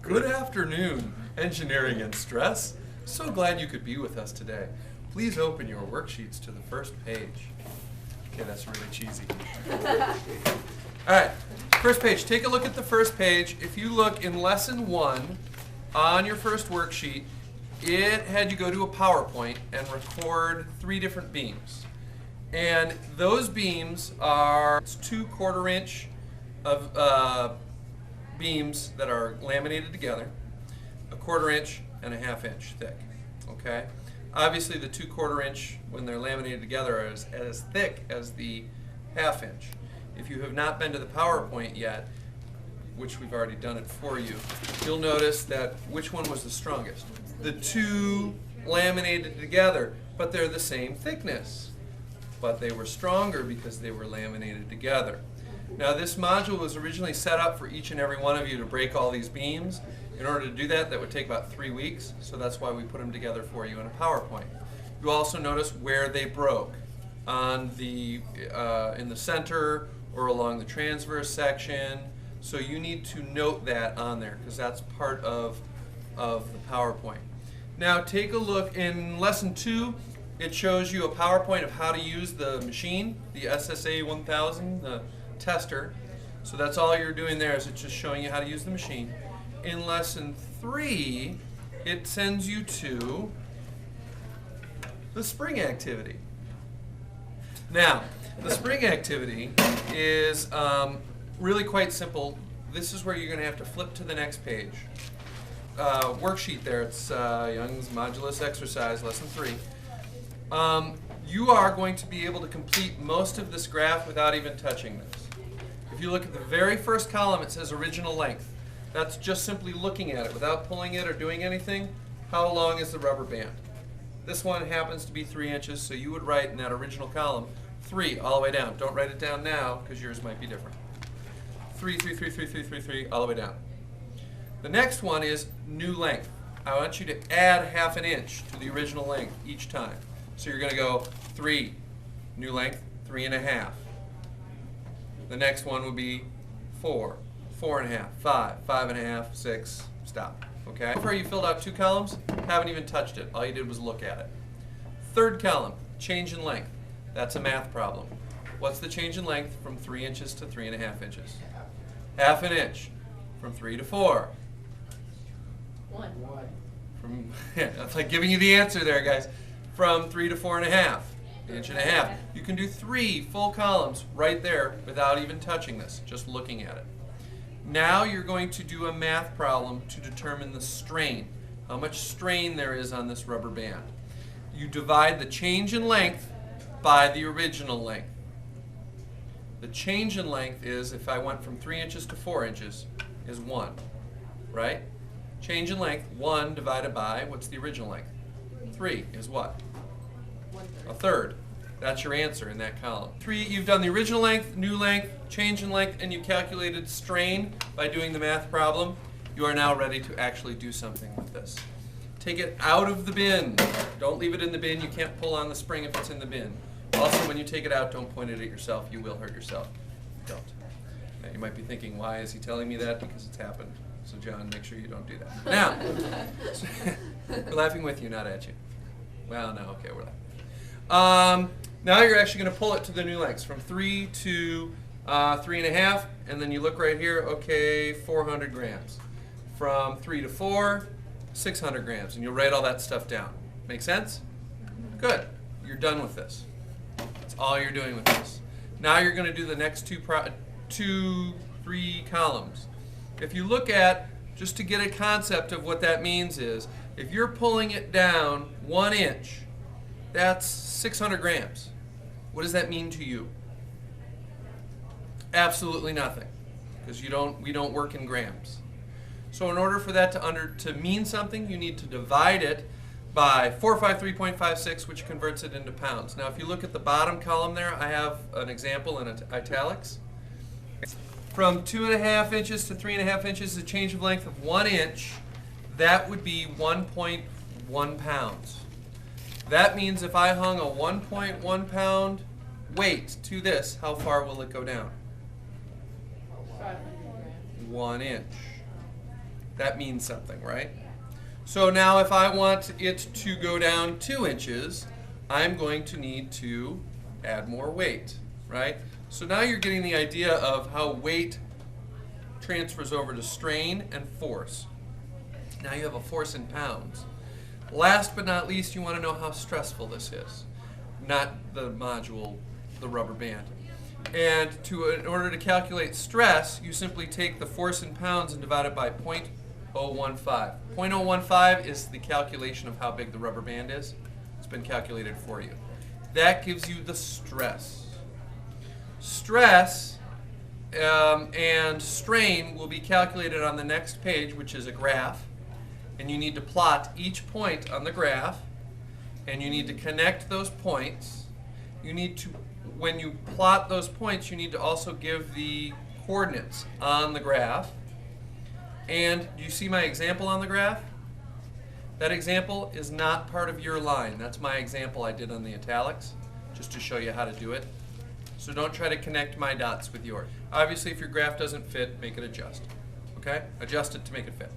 Good afternoon, engineering and stress. So glad you could be with us today. Please open your worksheets to the first page. Okay, that's really cheesy. All right, first page. Take a look at the first page. If you look in lesson 1 on your first worksheet, it had you go to a PowerPoint and record 3 different beams. And those beams are 2 1/4" of beams that are laminated together, a 1/4" and a 1/2" thick. Okay. Obviously, the 2 1/4" when they're laminated together are as thick as the 1/2". If you have not been to the PowerPoint yet, which we've already done it for you, you'll notice that which one was the strongest? The 2 laminated together, but they're the same thickness. But they were stronger because they were laminated together. Now, this module was originally set up for each and every one of you to break all these beams. In order to do that, that would take about 3 weeks, so that's why we put them together for you in a PowerPoint. You also notice where they broke, on the in the center or along the transverse section. So you need to note that on there because that's part of the PowerPoint. Now take a look in lesson 2. It shows you a PowerPoint of how to use the machine, the SSA 1000, the tester. So that's all you're doing there, is it's just showing you how to use the machine. In lesson 3, it sends you to the spring activity. Now, the spring activity is really quite simple. This is where you're going to have to flip to the next page. Worksheet there, it's Young's Modulus Exercise, lesson 3. You are going to be able to complete most of this graph without even touching this. If you look at the very first column, it says original length. That's just simply looking at it without pulling it or doing anything. How long is the rubber band? This one happens to be 3 inches, so you would write in that original column 3 all the way down. Don't write it down now because yours might be different. 3, 3, 3, 3, 3, 3, 3, all the way down. The next one is new length. I want you to add 1/2 inch to the original length each time. So you're going to go 3, new length, 3 1/2. The next one would be 4, 4 1/2, 5, 5 1/2, 6, stop. Okay? So far you filled out 2 columns, haven't even touched it. All you did was look at it. Third column, change in length. That's a math problem. What's the change in length from 3 inches to 3 1/2 inches? 1/2 inch. From 3 to 4. 1. From that's like giving you the answer there, guys. From 3 to 4 1/2, 1 1/2. You can do 3 full columns right there without even touching this, just looking at it. Now you're going to do a math problem to determine the strain, how much strain there is on this rubber band. You divide the change in length by the original length. The change in length is, if I went from 3 inches to 4 inches, is 1, right? Change in length, 1 divided by, what's the original length? 3 is what? 1/3. A third. That's your answer in that column. 3, you've done the original length, new length, change in length, and you calculated strain by doing the math problem. You are now ready to actually do something with this. Take it out of the bin. Don't leave it in the bin. You can't pull on the spring if it's in the bin. Also, when you take it out, don't point it at yourself. You will hurt yourself. Don't. Now, you might be thinking, why is he telling me that? Because it's happened. So, John, make sure you don't do that. Now, we're laughing with you, not at you. Well, no, okay, we're laughing. Now you're actually going to pull it to the new lengths from 3 to 3 1/2, and then you look right here, okay, 400 grams. From 3 to 4, 600 grams, and you'll write all that stuff down. Make sense? Good. You're done with this. That's all you're doing with this. Now you're going to do the next 3 columns. If you look at, just to get a concept of what that means is, if you're pulling it down 1 inch, that's 600 grams. What does that mean to you? Absolutely nothing, because we don't work in grams. So in order for that to mean something, you need to divide it by 453.56, which converts it into pounds. Now, if you look at the bottom column there, I have an example in italics. From 2 1/2 inches to 3 1/2 inches, a change of length of 1 inch. That would be 1.1 pounds. That means if I hung a 1.1 pound weight to this, how far will it go down? 500 grams. 1 inch. That means something, right? So now if I want it to go down 2 inches, I'm going to need to add more weight, right? So now you're getting the idea of how weight transfers over to strain and force. Now you have a force in pounds. Last but not least, you want to know how stressful this is, not the module, the rubber band. And in order to calculate stress, you simply take the force in pounds and divide it by 0.015. 0.015 is the calculation of how big the rubber band is. It's been calculated for you. That gives you the stress. Stress and strain will be calculated on the next page, which is a graph. And you need to plot each point on the graph, and you need to connect those points. You need to, when you plot those points, you need to also give the coordinates on the graph. And do you see my example on the graph? That example is not part of your line. That's my example I did on the italics, just to show you how to do it. So don't try to connect my dots with yours. Obviously, if your graph doesn't fit, make it adjust. Okay? Adjust it to make it fit.